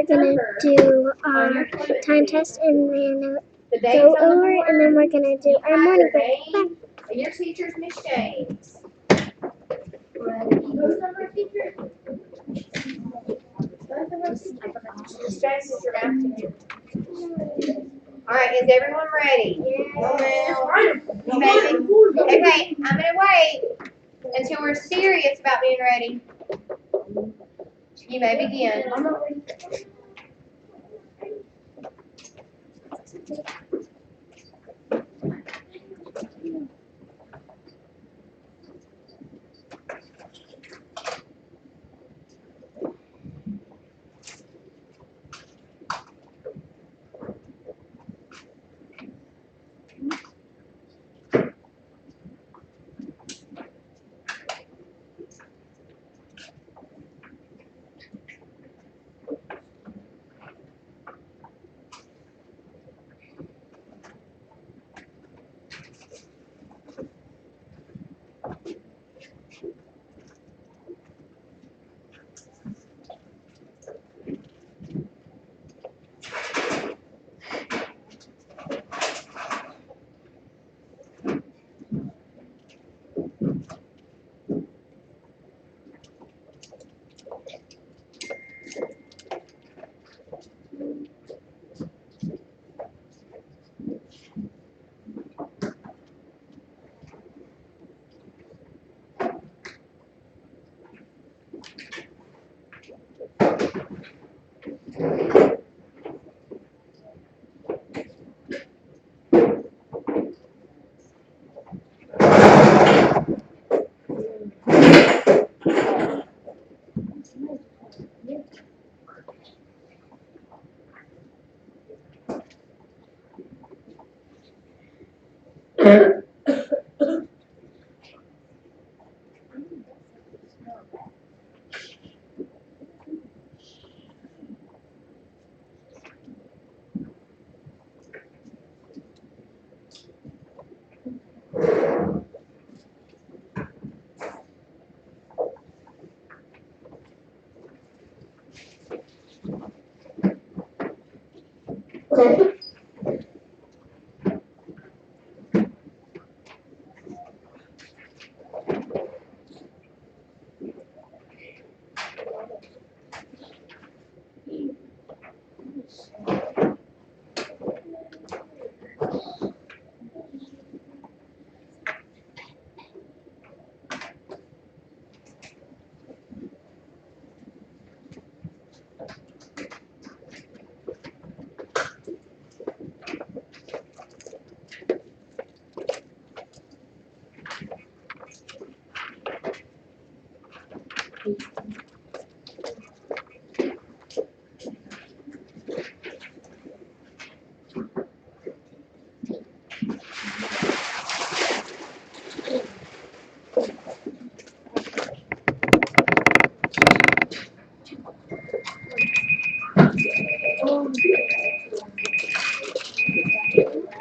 gonna do our time test and then go over, and then we're gonna do our morning break. Bye. And your teacher's Miss James. Who's number teacher? Miss James is your math teacher. Alright, is everyone ready? No, ma'am. Maybe. Okay, I'm gonna wait until we're serious about being ready. You may begin.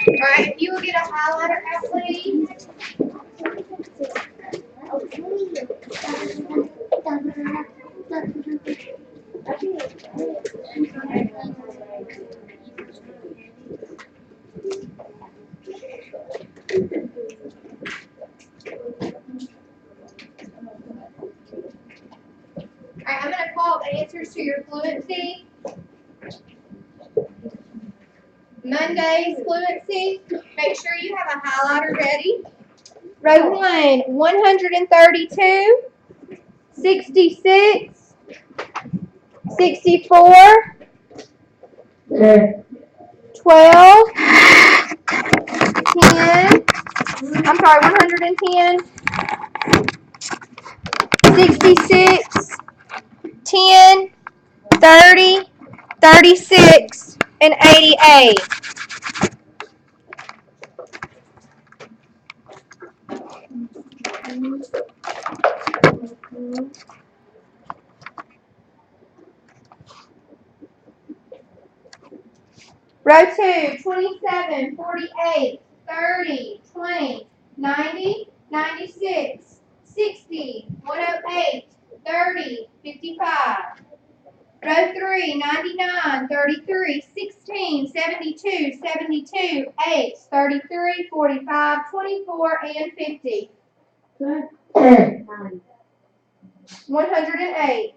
Alright, if you will get a highlighter out, please. Alright, I'm gonna call the answers to your fluency. Monday's fluency. Make sure you have a highlighter ready. Row 1, 132, 66, 64, 12, 10, I'm sorry, 110, 66, 10, 30, 36, and 88. Row 2, 27, 48, 30, 20, 90, 96, 60, 108, 30, 55. Row 3, 99, 33, 16, 72, 72, 8, 33, 45, 24, and 50. 108.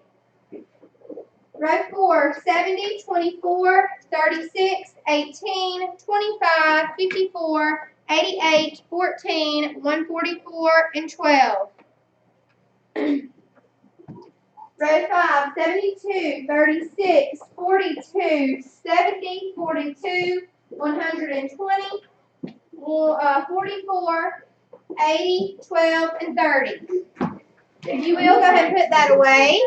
Row 4, 70, 24, 36, 18, 25, 54, 88, 14, 144, and 12. Row 5, 72, 36, 42, 70, 42, 120, 44, 80, 12, and 30. If you will, go ahead and put that away.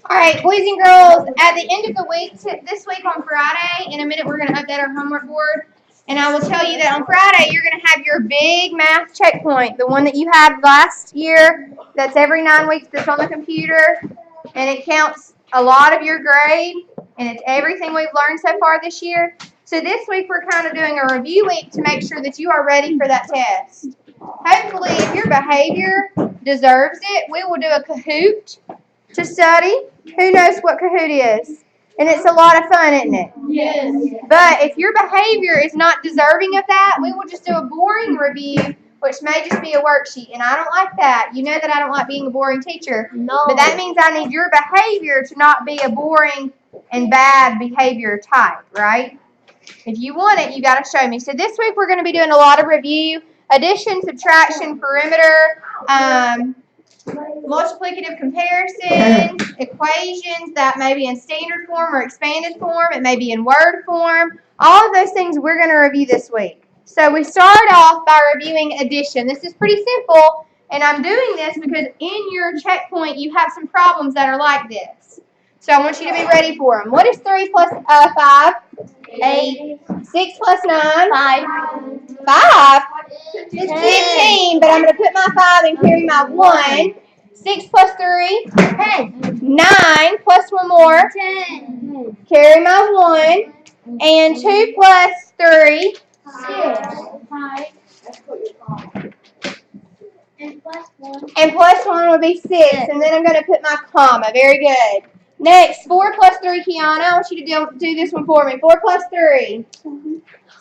All right, boys and girls, at the end of the week, this week on Friday, in a minute we're going to update our homework board. And I will tell you that on Friday, you're going to have your big math checkpoint, the one that you had last year, that's every 9 weeks, that's on the computer. And it counts a lot of your grade, and it's everything we've learned so far this year. So this week, we're kind of doing a review week to make sure that you are ready for that test. Hopefully, if your behavior deserves it, we will do a Kahoot to study. Who knows what Kahoot is? And it's a lot of fun, isn't it? Yes. But if your behavior is not deserving of that, we will just do a boring review, which may just be a worksheet. And I don't like that. You know that I don't like being a boring teacher. No. But that means I need your behavior to not be a boring and bad behavior type, right? If you want it, you got to show me. So this week we're going to be doing a lot of review, addition, subtraction, perimeter, multiplicative comparisons, equations that may be in standard form or expanded form. It may be in word form. All of those things we're going to review this week. So we start off by reviewing addition. This is pretty simple, and I'm doing this because in your checkpoint you have some problems that are like this. So I want you to be ready for them. What is 3 plus 5? 8. 6 plus 9? 5. 5? 15, but I'm going to put my 5 and carry my 1. 6 plus 3? 10. 9 plus 1 more? 10. Carry my 1. And 2 plus 3? 6. 5. And plus 1 would be 6. And then I'm going to put my comma. Very good. Next, 4 plus 3, Kiana. I want you to do this one for me. 4 plus 3?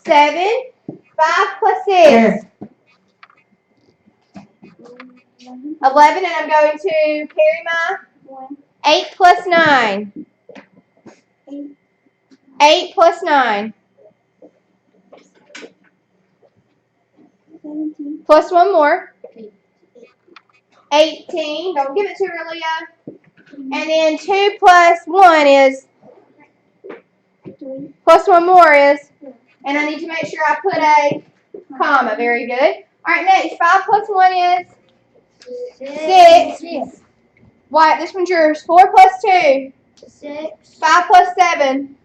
7. 5 plus 6? 11, and I'm going to carry my 8 plus 9. 8 plus 9. Plus 1 more. 18. Don't give it to her, Leah. And then 2 plus 1 is, plus 1 more is, and I need to make sure I put a comma. Very good. All right, next. 5 plus 1 is 6. Wyatt, this one's yours. 4 plus 2. 6. 5 plus 7.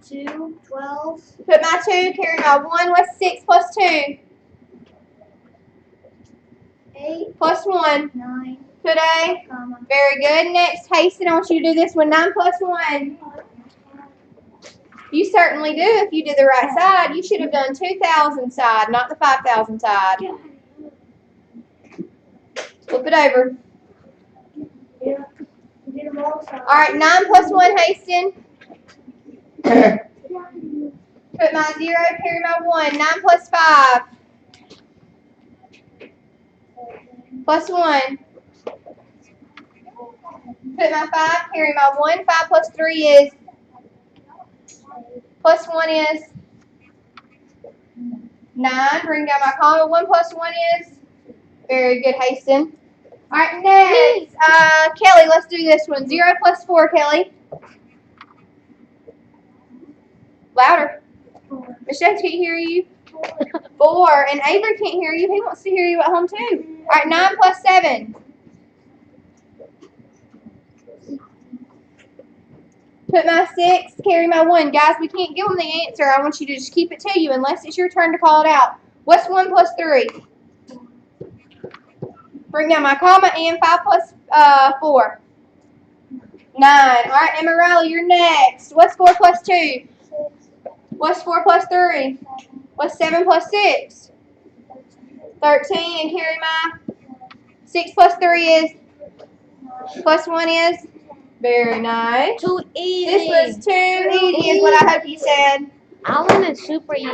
2. 12. Put my 2, carry my 1. What's 6 plus 2? 8. Plus 1. 9. Put a. Comma. Very good. Next, Hasten, I want you to do this one. 9 plus 1. You certainly do if you did the right side. You should have done 2,000 side, not the 5,000 side. Flip it over. All right, 9 plus 1, Hasten. Put my 0, carry my 1. 9 plus 5. Plus 1. Put my 5, carry my 1. 5 plus 3 is plus 1 is 9. Bring down my comma. 1 plus 1 is? Very good, Hasten. All right, next. Kelly, let's do this one. 0 plus 4, Kelly. Louder. Michelle can't hear you. 4. And Avery can't hear you. He wants to hear you at home, too. All right, 9 plus 7. Put my 6, carry my 1. Guys, we can't give them the answer. I want you to just keep it to you unless it's your turn to call it out. What's 1 plus 3? Bring down my comma and 5 plus 4. 9. All right, Emerella, you're next. What's 4 plus 2? What's 4 plus 3? What's 7 plus 6? 13. And carry my 6 plus 3 is? Plus 1 is? Very nice. Too easy. This was too easy is what I hope you said. I want it super easy.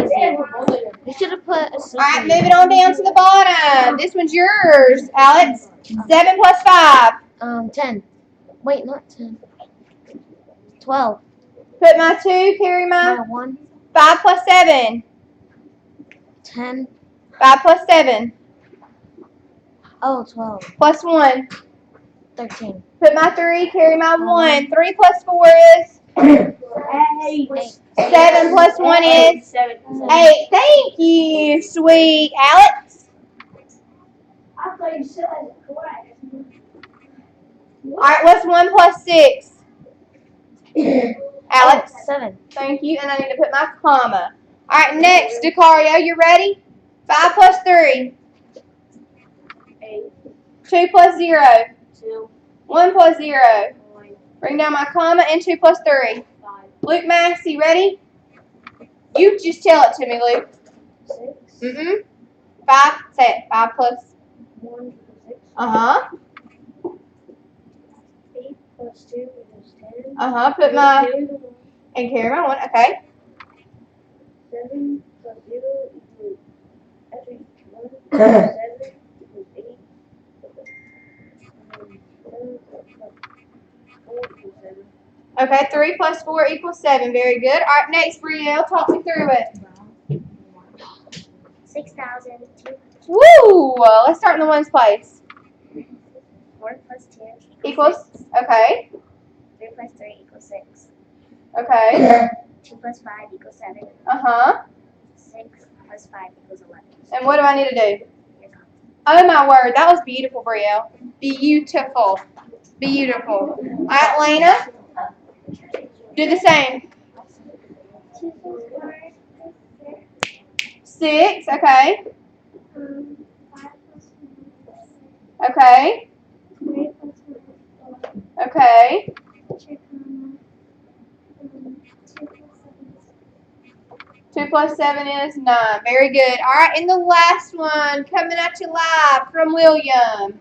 You should have put a super All right, moving on down to the bottom. This one's yours, Alex. 7 plus 5. 10. Wait, not 10. 12. Put my 2, carry My my 1. 5 plus 7. 10. 5 plus 7. Oh, 12. Plus 1. 13. Put my 3, carry my 1. 3 plus 4 is? 8. 7 plus 1 is? 8. Thank you, sweet Alex. I thought you said it correct. All right, what's 1 plus 6? Alex. 7. Thank you, and I need to put my comma. All right, next, Decario, you ready? 5 plus 3. 8. 2 plus 0. 2. 1 plus 0. 1. Bring down my comma and 2 plus 3. 5. Luke Massey, ready? You just tell it to me, Luke. 6. 5, say it. 5 plus. 1 6. Uh-huh. 8 plus 2 equals 10. Uh-huh. Put my, and carry my 1. Okay. 7 plus 0 equals, actually, 1 plus 7 equals 8. 7 plus 4 equals 7. Okay, 3 plus 4 equals 7. Very good. All right, next, Brielle, talk me through it. 6,002. Woo! Let's start in the ones place. 4 plus 2 Equals? Okay. 3 plus 3 equals 6. Okay. 2 plus 5 equals 7. Uh-huh. 6 plus 5 equals 11. And what do I need to do? Oh, my word. That was beautiful, Brielle. Beautiful. Beautiful. All right, Lena. Do the same. 2 plus 4 6. Okay. 5 plus 1 Okay. 3 plus 1 Okay. 2 plus 7 is 9. Very good. All right, and the last one coming at you live from William.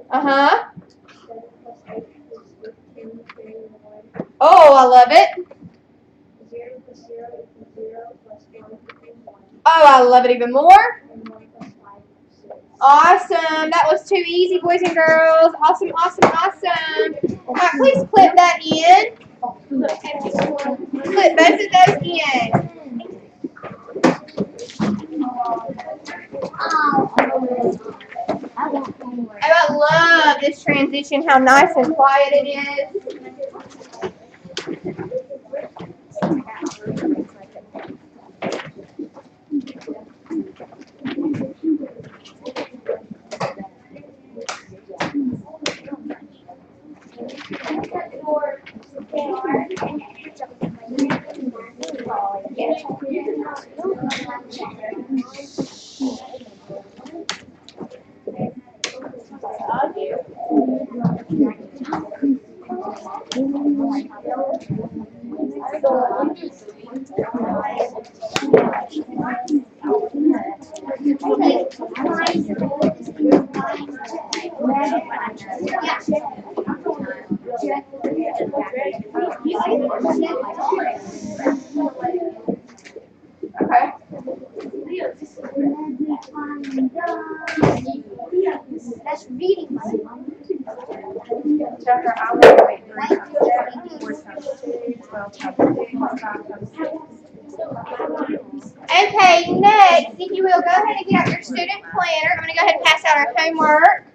Uh-huh. Oh, I love it. 0 plus 0 equals 0 plus 1 equals 1. Oh, I love it even more. And 1 plus 5 equals 6. Awesome. That was too easy, boys and girls. Awesome, awesome, awesome. All right, please clip that in. Clip both of those in. Oh, I love this transition, how nice and quiet it is. Okay. That's reading. Okay, next, if you will, go ahead and get out your student planner. I'm going to go ahead and pass out our homework.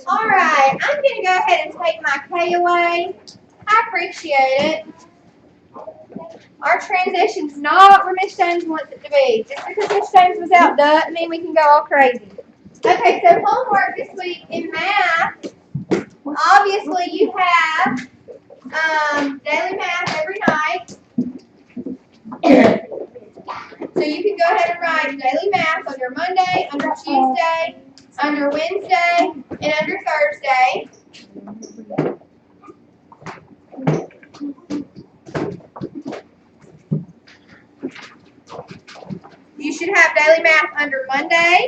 All right, I'm going to go ahead and take my K away. I appreciate it. Our transition's not where Miss James wants it to be. Just because Miss James was out doesn't mean we can go all crazy. Okay, so homework this week in math. Obviously, you have daily math every night. So you can go ahead and write daily math under Monday, under Tuesday, under Wednesday, and under Thursday. You should have daily math under Monday,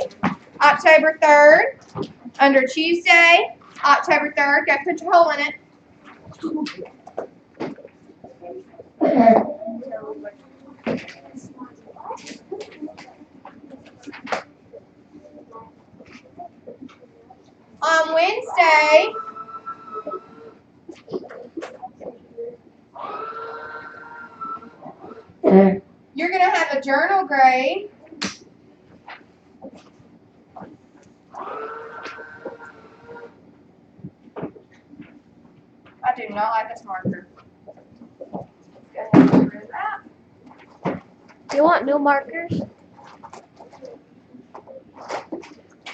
October 3rd, under Tuesday, October 3rd. Go put your hole in it. On Wednesday, you're going to have a journal grade. I do not like this marker. Go ahead and get rid of that. You want new markers?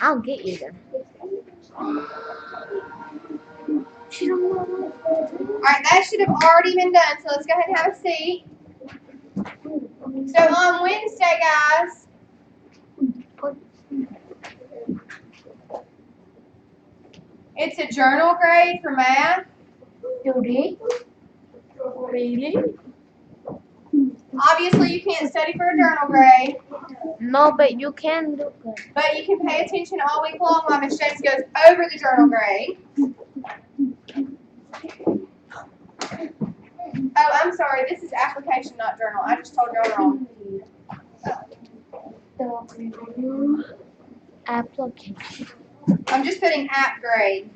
I'll get you them. Alright, that should have already been done, so let's go ahead and have a seat. So on Wednesday, guys, it's a journal grade for math. Really? Obviously, you can't study for a journal grade, No, but you can do good. but you can pay attention all week long while Miss James goes over the journal grade. Oh, I'm sorry, this is application, not journal. I just told y'all wrong. Application. I'm just putting app grade.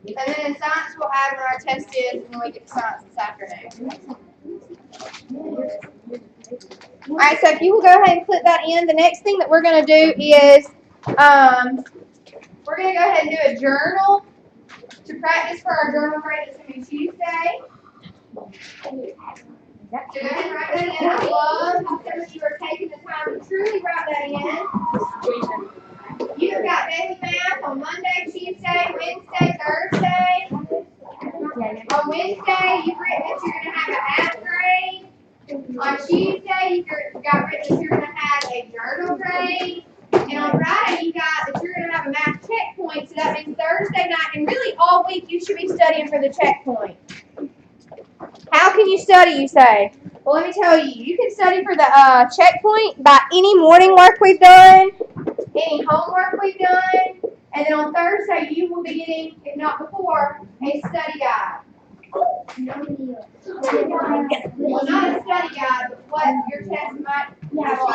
And then in science, we'll add when our test is when we get to science this afternoon. Alright, so if you will go ahead and click that in, the next thing that we're going to do is we're going to go ahead and do a journal to practice for our journal grade. It's going to be Tuesday. So go ahead and write that in. I love how some of you are taking the time to truly write that in. You've got daily math on Monday, Tuesday, Wednesday, Thursday. On Wednesday, you've written that you're going to have an app grade. On Tuesday, you've got written that you're going to have a journal grade. And on Friday, you got that you're going to have a math checkpoint. So that means Thursday night, and really all week, you should be studying for the checkpoint. How can you study, you say? Well, let me tell you, you can study for the checkpoint by any morning work we've done. any homework we've done. And then on Thursday, you will be getting, if not before, a study guide. Well, not a study guide, but what your test might have on.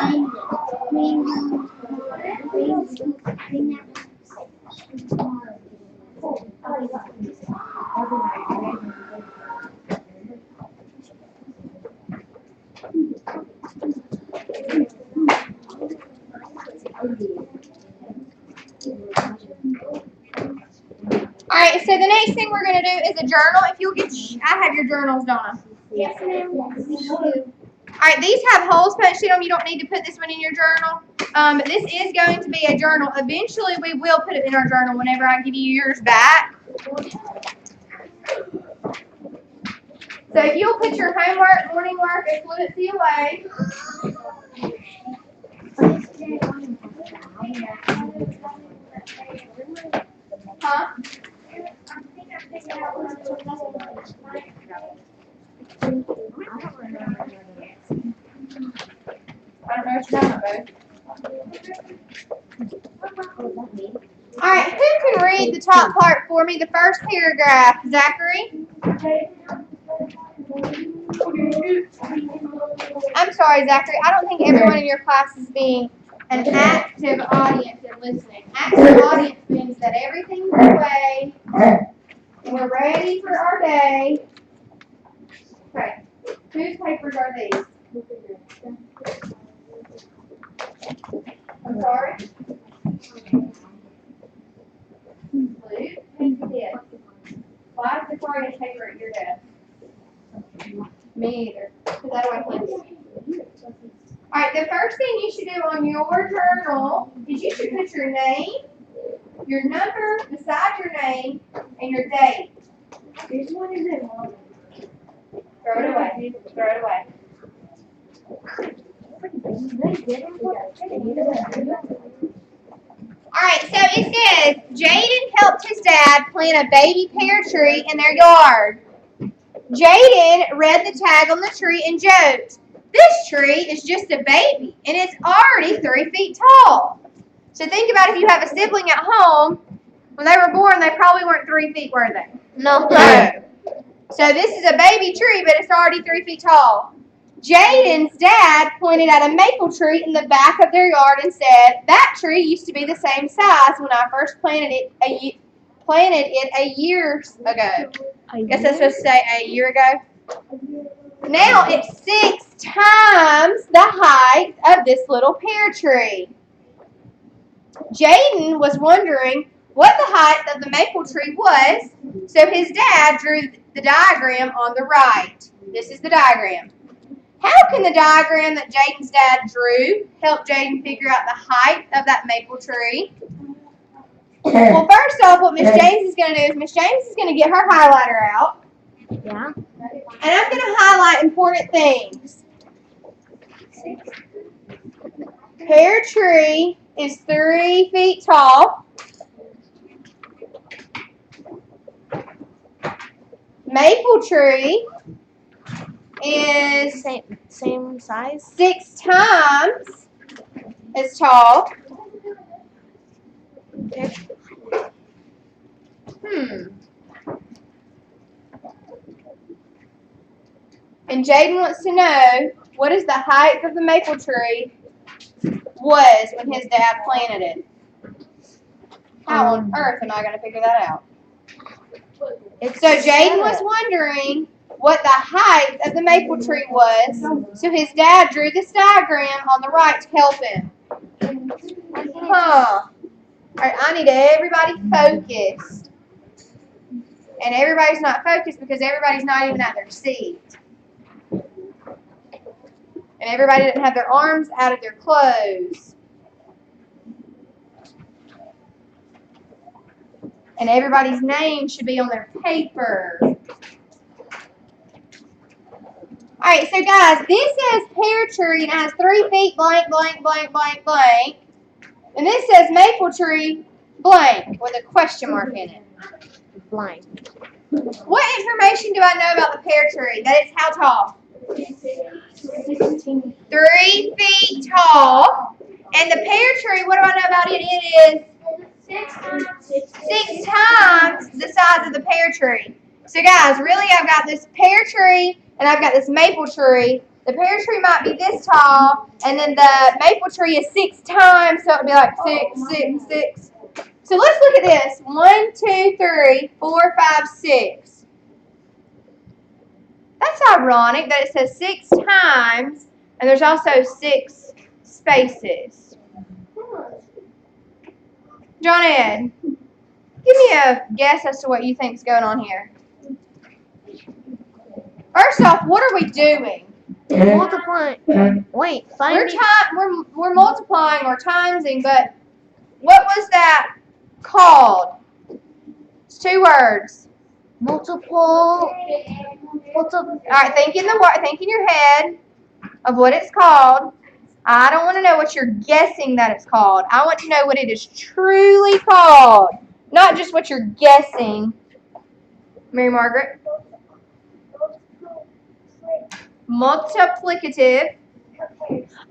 All right, so the next thing we're going to do is a journal. If you'll get, I have your journals, Donna. Yes, ma'am. All right, these have holes punched in them. You don't need to put this one in your journal. But this is going to be a journal. Eventually, we will put it in our journal whenever I give you yours back. So if you'll put your homework, morning work, and fluency away. Huh? I don't know what you're talking about. All right, who can read the top part for me? The first paragraph, Zachary. I'm sorry, Zachary. I don't think everyone in your class is being an active audience and listening. Active audience means that everything's away and we're ready for our day. Okay. Whose papers are these? I'm sorry? Blue? Who's this? Why is the Friday paper at your desk? Me either. Because I don't want to. Alright, the first thing you should do on your journal is you should put your name, your number beside your name, and your date. This one is in one. Throw it away. Throw it away. Alright, so it says, Jaden helped his dad plant a baby pear tree in their yard. Jaden read the tag on the tree and joked, "This tree is just a baby, and it's already 3 feet tall." So think about if you have a sibling at home, when they were born, they probably weren't 3 feet, were they? No. So this is a baby tree, but it's already 3 feet tall. Jaden's dad pointed at a maple tree in the back of their yard and said, "That tree used to be the same size when I first planted it a year ago." I guess that's supposed to say a year ago. Now it's 6 times the height of this little pear tree. Jaden was wondering what the height of the maple tree was, so his dad drew the diagram on the right. This is the diagram. How can the diagram that Jaden's dad drew help Jaden figure out the height of that maple tree? Well, first off, what Miss James is going to do is Miss James is going to get her highlighter out. Yeah. And I'm going to highlight important things. Pear tree is 3 feet tall. Maple tree is Same size. 6 times as tall. And Jaden wants to know what is the height of the maple tree was when his dad planted it. How on earth am I going to figure that out? So Jaden was wondering what the height of the maple tree was, so his dad drew this diagram on the right to help him. All right, I need everybody focused. And everybody's not focused because everybody's not even at their seat. And everybody didn't have their arms out of their clothes. And everybody's name should be on their paper. Alright, so guys, this says pear tree and it has 3 feet blank, blank, blank, blank, blank. And this says maple tree blank with a question mark in it. Blank. What information do I know about the pear tree? That it's how tall? 3 feet tall. And the pear tree, what do I know about it? It is 6 times the size of the pear tree. So guys, really I've got this pear tree and I've got this maple tree. The pear tree might be this tall, and then the maple tree is 6 times, so it would be like 6, 6, 6. So let's look at this. 1, 2, 3, 4, 5, 6. That's ironic that it says 6 times, and there's also 6 spaces. John Ed, give me a guess as to what you think's going on here. First off, what are we doing? Multiplying. Wait, We're multiplying or timesing, but what was that called? It's 2 words. multiple. All right, think in your head of what it's called. I don't want to know what you're guessing that it's called. I want to know what it is truly called, not just what you're guessing. Mary Margaret. Multiplicative.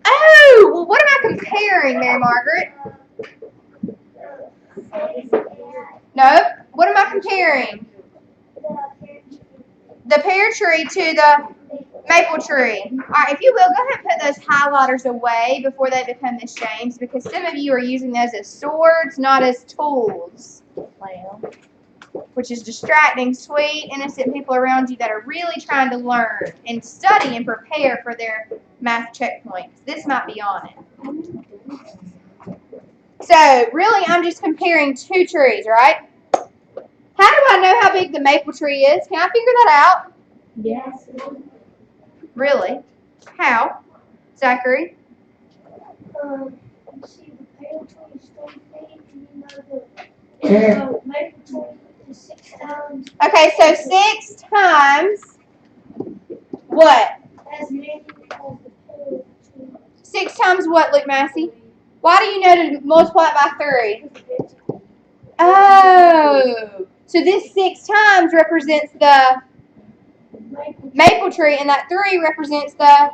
Oh, well, what am I comparing, Mary Margaret? Nope. What am I comparing? The pear tree to the maple tree. All right, if you will, go ahead and put those highlighters away before they become Miss James, because some of you are using those as swords, not as tools. Which is distracting sweet, innocent people around you that are really trying to learn and study and prepare for their math checkpoints. This might be on it. So, really, I'm just comparing 2 trees, right? How do I know how big the maple tree is? Can I figure that out? Yes. Really? How? Zachary? See, the pear tree is 3 feet, and you know the maple tree is 6 times Okay, so 6 times what? as many as the pear tree. 6 times what, Luke Massey? Why do you know to multiply it by 3? Oh, so this 6 times represents the maple tree, and that 3 represents the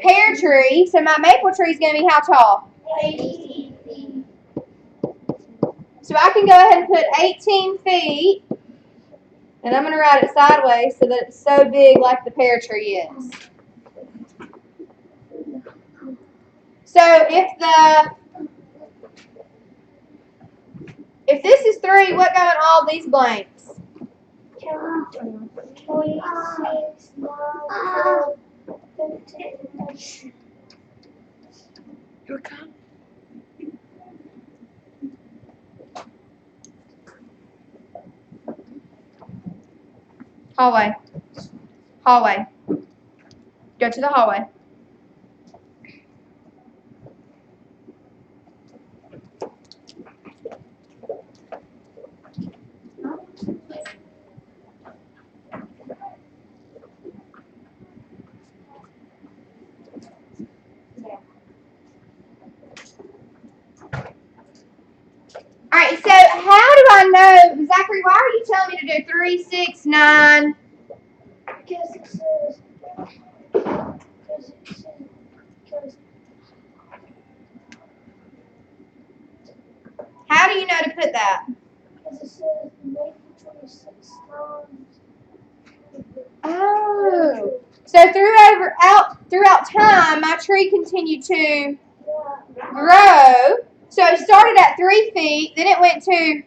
pear tree. So my maple tree is going to be how tall? 18 feet. So I can go ahead and put 18 feet, and I'm going to write it sideways so that it's so big like the pear tree is. So if this is 3, what go in all these blanks? 26, 12, 15. Hallway. Hallway. Go to the hallway. Alright, so how do I know, Zachary, why are you telling me to do 3, 6, 9? Because it says, How do you know to put that? because it says the maple tree is 6 times. Oh. So throughout time, my tree continued to grow. So it started at 3 feet, then it went to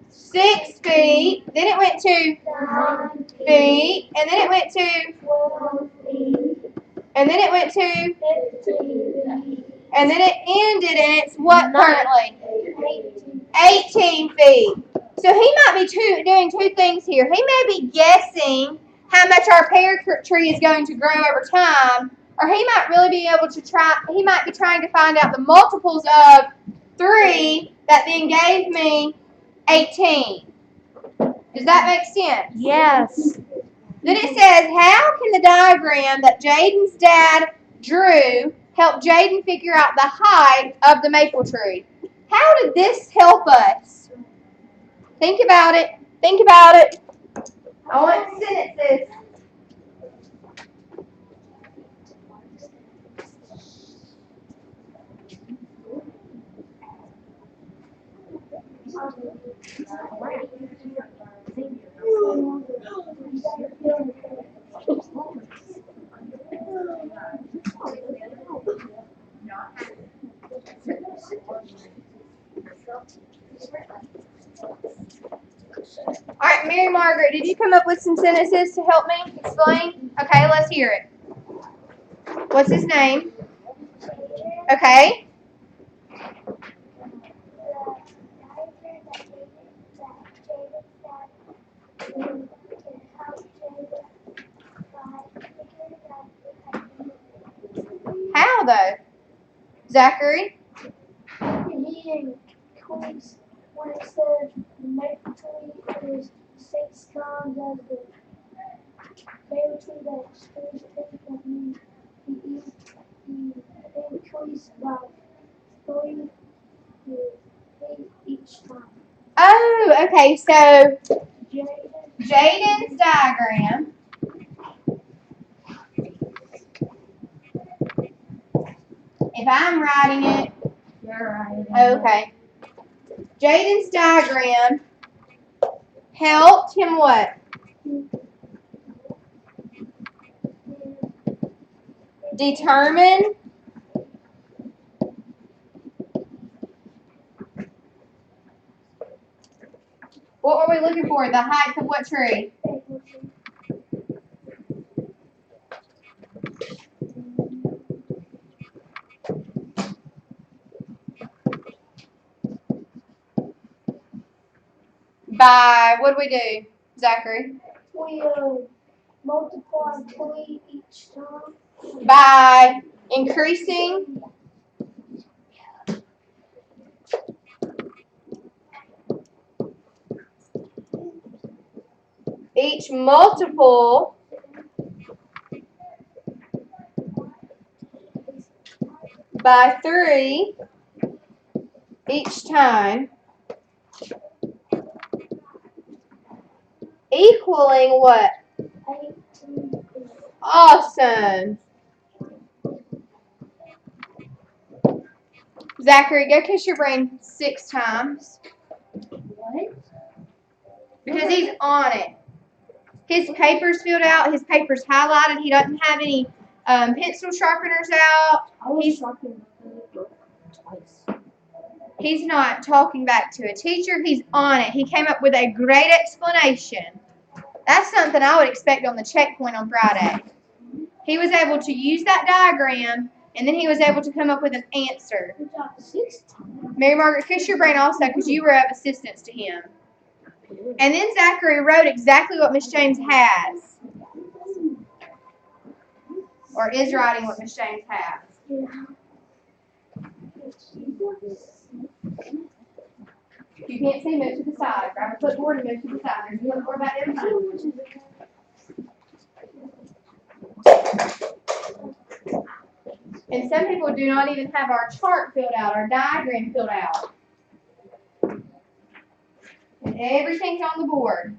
6 feet, then it went to 9 feet, and then it went to, 12 feet, and then it went to, 15 feet, and then it ended, and it's what currently? 18. 18 feet. So he might be doing 2 things here. He may be guessing how much our pear tree is going to grow over time, or he might really be able to he might be trying to find out the multiples of 3 that then gave me 18. Does that make sense? Yes. Then it says, how can the diagram that Jaden's dad drew help Jaden figure out the height of the maple tree? How did this help us? Think about it. Think about it. I want sentences. All right, Mary Margaret, did you come up with some sentences to help me explain? Okay, let's hear it. What's his name? Okay. How though? Zachary? He increased when it says maple tree is 6 times as the maple tree that stands 10 means he increased by 3 feet each time. Oh, okay, so Jaden Jaden's diagram. If I'm writing it, You're right. okay. Jaden's diagram helped him what? Determine what were we looking for? The height of what tree? maple tree. By, what do we do, Zachary? We multiply 3 each time. By increasing each multiple by 3 each time, equaling what? 18 feet. Awesome. Zachary, go kiss your brain 6 times. What? Because he's on it. His paper's filled out. His paper's highlighted. He doesn't have any pencil sharpeners out. I was He's talking twice. He's not talking back to a teacher. He's on it. He came up with a great explanation. That's something I would expect on the checkpoint on Friday. He was able to use that diagram, and then he was able to come up with an answer. Good job. 6 times. Mary Margaret, kiss your brain also because you were of assistance to him. And then Zachary wrote exactly what Miss James has. Or is writing what Miss James has. If you can't see, move to the side. Grab a clipboard and move to the side. There's a clipboard back there behind. And some people do not even have our chart filled out, our diagram filled out. And everything's on the board.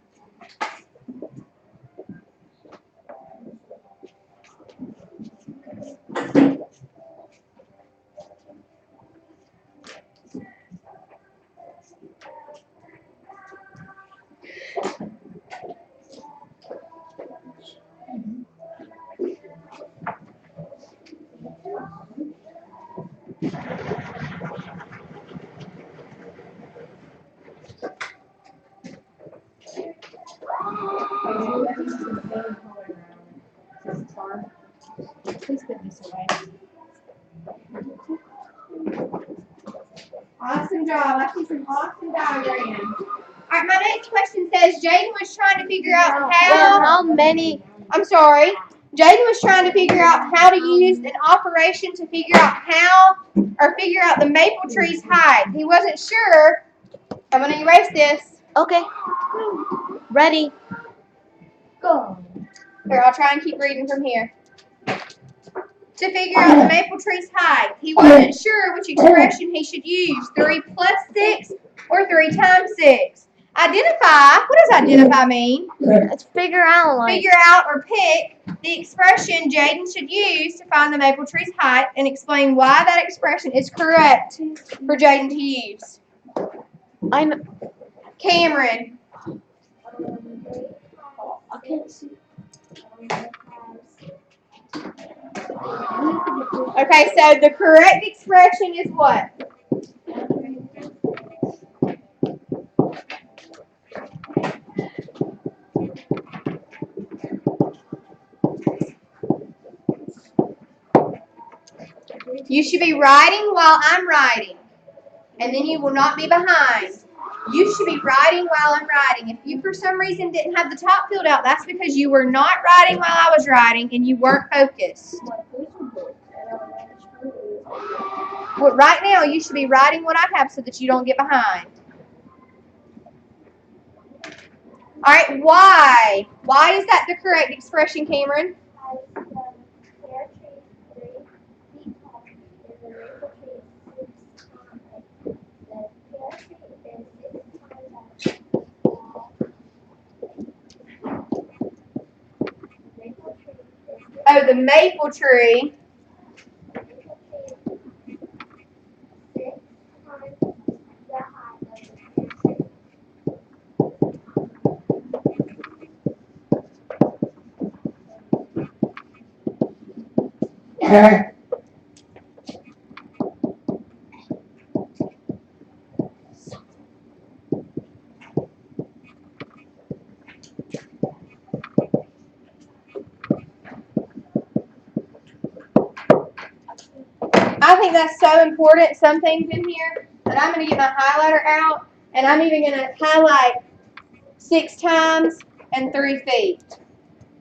Please put this away. Awesome job. I see some awesome diagrams. Alright, my next question says Jaden was trying to figure out how many? I'm sorry. Jaden was trying to figure out how to use an operation to figure out figure out the maple tree's height. He wasn't sure. I'm going to erase this. Okay. Ready. Go. Here, I'll try and keep reading from here. To figure out the maple tree's height, he wasn't sure which expression he should use, 3 plus 6 or 3 times 6. Identify. What does identify mean? Let's figure out Figure out or pick the expression Jaden should use to find the maple tree's height and explain why that expression is correct for Jaden to use. I know. Cameron. I can't see. Okay, so the correct expression is what? You should be writing while I'm writing, and then you will not be behind. You should be writing while I'm writing. If you for some reason didn't have the top filled out, that's because you were not writing while I was writing and you weren't focused. But right now, you should be writing what I have so that you don't get behind. All right, why? Why is that the correct expression, Cameron? Oh, the maple tree. I think that's so important, some things in here, that I'm going to get my highlighter out, and I'm even going to highlight 6 times and 3 feet.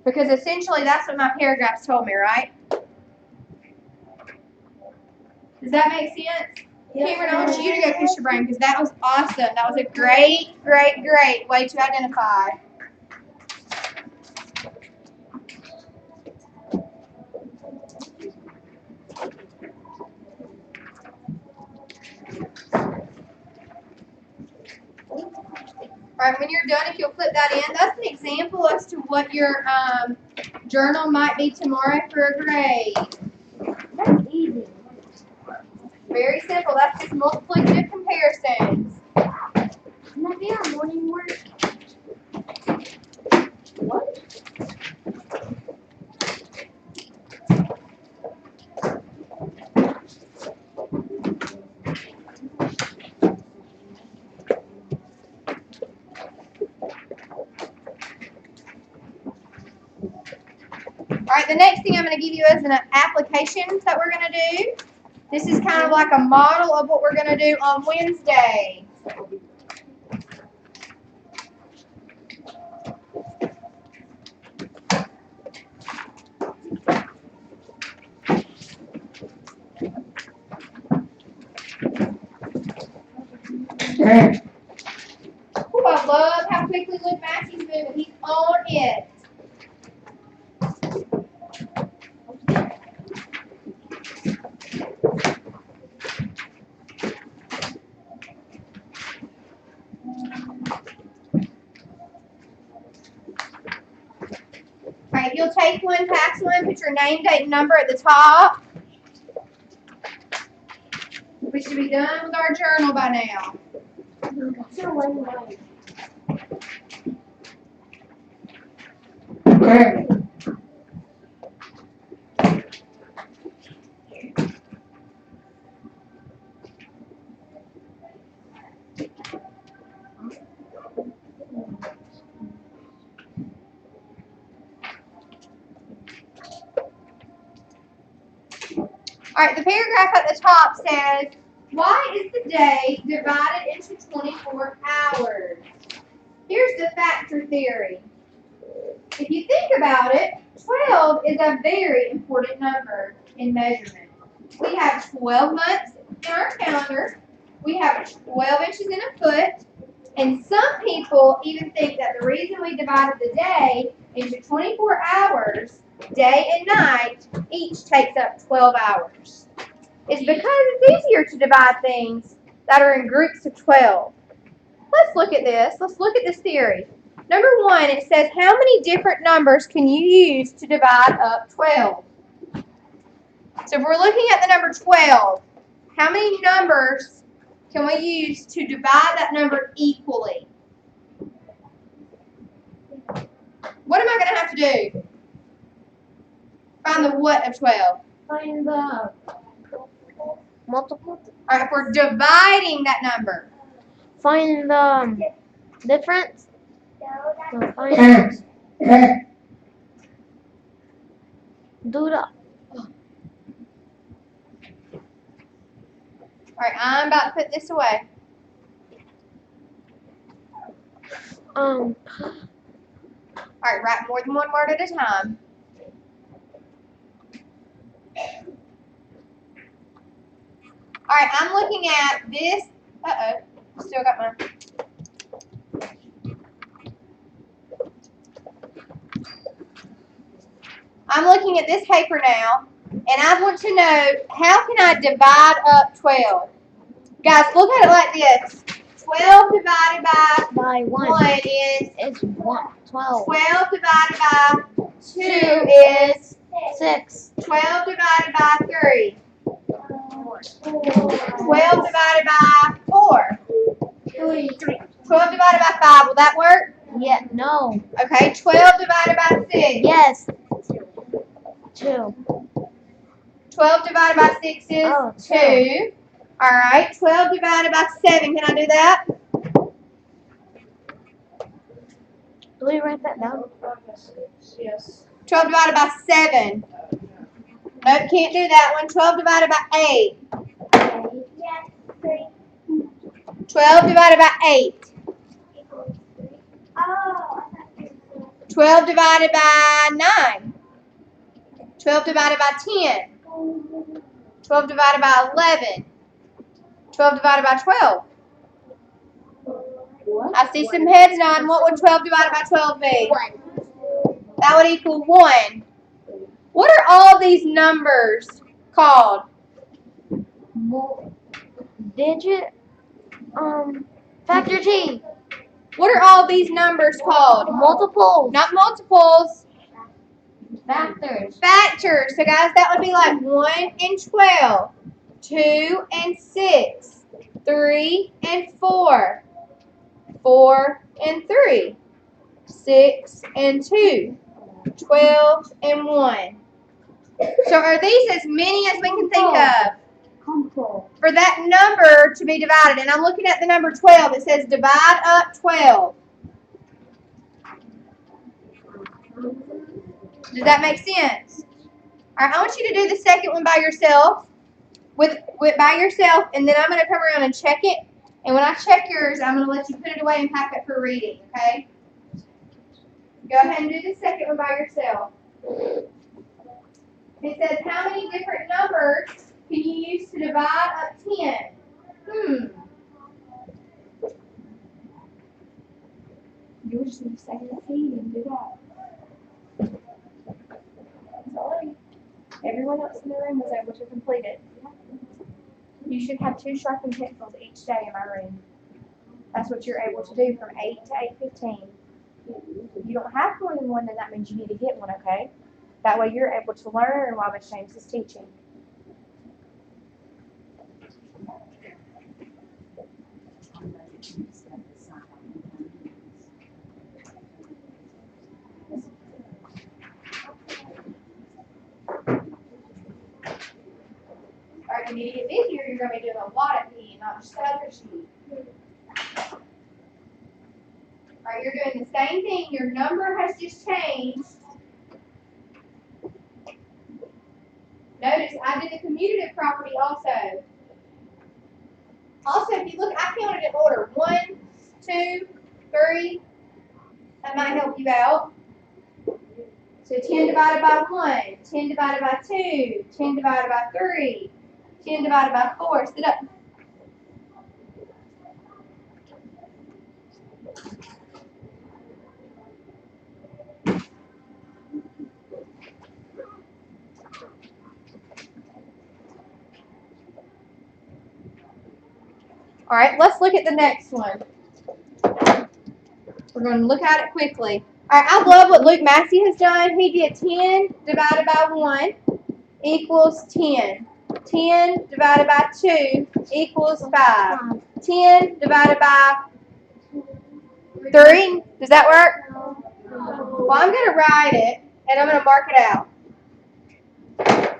Because essentially that's what my paragraphs told me, right? Does that make sense? Cameron, I want you to go push your brain because that was awesome. That was a great, great, great way to identify. Alright, when you're done, if you'll flip that in, that's an example as to what your journal might be tomorrow for a grade. That's easy. Very simple. That's just multiplicative comparisons. Can that be our morning work? What? Alright, the next thing I'm going to give you is an application that we're going to do. This is kind of like a model of what we're going to do on Wednesday. Ooh, I love how quickly Luke Massey's moving. He's on it. Alright, you'll take one, pass one, put your name, date, and number at the top. We should be done with our journal by now. Alright, the paragraph at the top says, why is the day divided into 24 hours? Here's the factor theory. If you think about it, 12 is a very important number in measurement. We have 12 months in our calendar. We have 12 inches in a foot. And some people even think that the reason we divided the day into 24 hours, day and night, each takes up 12 hours. It's because it's easier to divide things that are in groups of 12. Let's look at this. Let's look at this theory. Number one, it says how many different numbers can you use to divide up 12? So if we're looking at the number 12, how many numbers can we use to divide that number equally? What am I going to have to do? Find the what of 12? Find the Multiple. All right, if we're dividing that number. Find the difference. So find do the All right, I'm about to put this away. um All right, write more than one word at a time. All right, I'm looking at this. Still got my. I'm looking at this paper now, and I want to know how can I divide up 12? Guys, look at it like this. 12 divided by 1 1 is is 12. 12 divided by 2 is 6. 12 divided by 3. 12 divided by 4. 12 divided by 5. Will that work? Yeah, no. Okay. 12 divided by 6. Yes. 2. 12 divided by 6 is Oh, 2. All right. 12 divided by 7. Can I do that? Do we write that down? Yes. 12 divided by 7. Nope, can't do that one. 12 divided by 8. 12 divided by 8. 12 divided by 9. 12 divided by 10. 12 divided by 11. 12 divided by 12. I see some heads nodding. What would 12 divided by 12 be? 1. That would equal 1. What are all these numbers called? Digit. Factor T. What are all these numbers called? Multiples. Not multiples. Factors. Factors. So guys, that would be like 1 and 12. 2 and 6. 3 and 4. 4 and 3. 6 and 2. 12 and 1. So are these as many as we can think of? For that number to be divided, and I'm looking at the number 12, it says divide up 12. Does that make sense? All right, I want you to do the second one by yourself, by yourself, and then I'm going to come around and check it. And when I check yours, I'm going to let you put it away and pack it for reading, okay? Go ahead and do the second one by yourself. It says, how many different numbers can you use to divide up 10? You just need to say the seed and do that. Sorry. Everyone else in the room was able to complete it. You should have 2 sharpened pencils each day in my room. That's what you're able to do from 8 to 8:15. If you don't have more than one, then that means you need to get one, okay? That way you're able to learn while Miss James is teaching. All right, you need to get busier. You're going to be doing a lot of P, not just the other sheet. All right, you're doing the same thing. Your number has just changed. Notice I did the commutative property also. Also, if you look, I counted in order. 1, 2, 3. That might help you out. So 10 divided by 1, 10 divided by 2, 10 divided by 3, 10 divided by 4. Sit up. All right, let's look at the next one. We're going to look at it quickly. All right, I love what Luke Massey has done. He did 10 divided by 1 equals 10. 10 divided by 2 equals 5. 10 divided by 3. Does that work? Well, I'm going to write it, and I'm going to mark it out.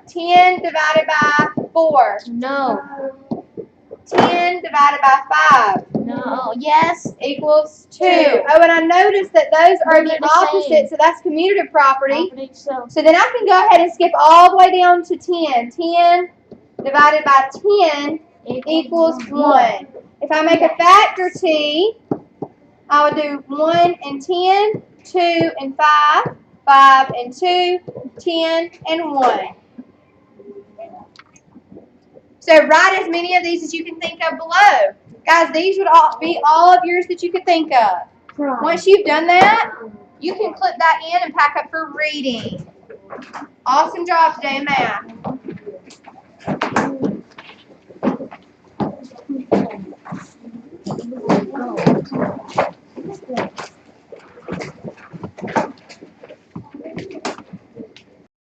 10 divided by 4. No. 10 divided by 5. No. Yes. Equals 2. Oh, and I noticed that those are the They're the same. opposite, so that's commutative property. So. So then I can go ahead and skip all the way down to 10. 10 divided by 10 equals 1. If I make a factor T, I would do 1 and 10, 2 and 5, 5 and 2, 10 and 1. So write as many of these as you can think of below. Guys, these would all be all of yours that you could think of. Once you've done that, you can clip that in and pack up for reading. Awesome job today in math.